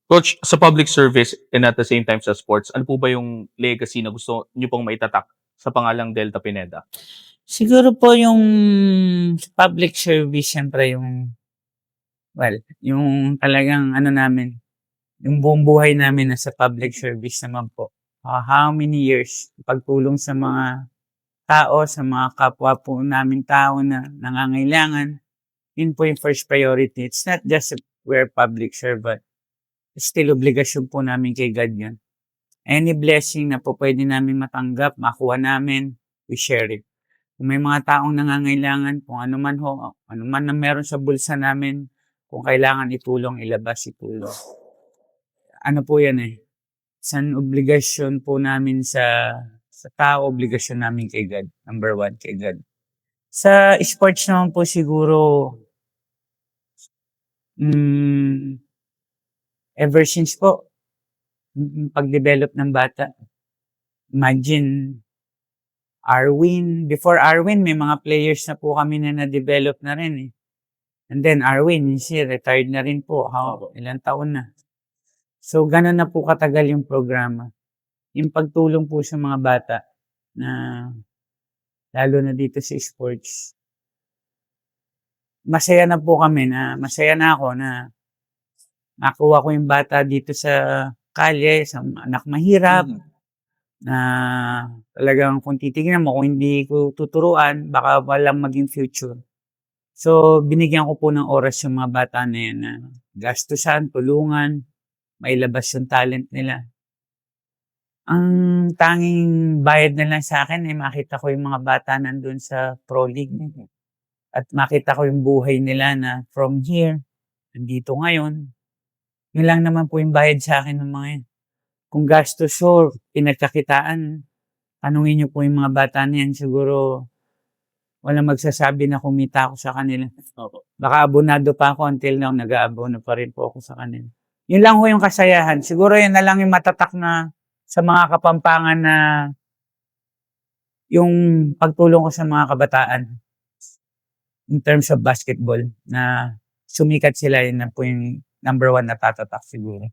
Coach, sa public service and at the same time sa sports, ano po ba yung legacy na gusto niyo pong maitatak sa pangalang Delta Pineda? Siguro po yung sa public service siyempre yung talagang ano namin, yung buong buhay namin nasa public service naman po. How many years pagtulong sa mga tao, sa mga kapwa po namin tao na nangangailangan, yun po yung first priority. It's not just we're public servant, still obligasyon po namin kay God yun. Any blessing na po pwede namin matanggap, makuha namin, we share it. Kung may mga taong nangangailangan, kung ano man ho, ano man na meron sa bulsa namin, kung kailangan itulong, ilabas, itulong. Ano po yan eh, isang obligasyon po namin sa tao, obligasyon namin kay God. Number one, kay God. Sa sports naman po siguro, ever since po, pag-develop ng bata. Imagine, before Arwin, may mga players na po kami na na-develop na rin eh. And then Arwin, retired na rin po. Ilang taon na. So, ganun na po katagal yung programa. Yung pagtulong po sa mga bata na lalo na dito sa sports. Masaya na po kami masaya na ako na nakuha ko yung bata dito sa kalye, sa anak mahirap, na talagang kung titignan mo, kung hindi ko tuturuan, baka walang maging future. So, binigyan ko po ng oras yung mga bata na yan na gastusan, tulungan, mailabas yung talent nila. Ang tanging bayad na lang sa akin ay makita ko yung mga bata nandun sa Pro League. At makita ko yung buhay nila na from here, nandito ngayon. Yun lang naman po yung bayad sa akin ng mga yan. Kung gastos o pinagkakitaan, tanungin niyo po yung mga bata na yan, siguro walang magsasabi na kumita ako sa kanila. Baka abonado pa ako until now, nag-aabono pa rin po ako sa kanila. Yun lang ho yung kasayahan. Siguro yun na lang yung matatak na sa mga Kapampangan na yung pagtulong ko sa mga kabataan in terms of basketball na sumikat sila, yun na po yung number one na tatatak siguro.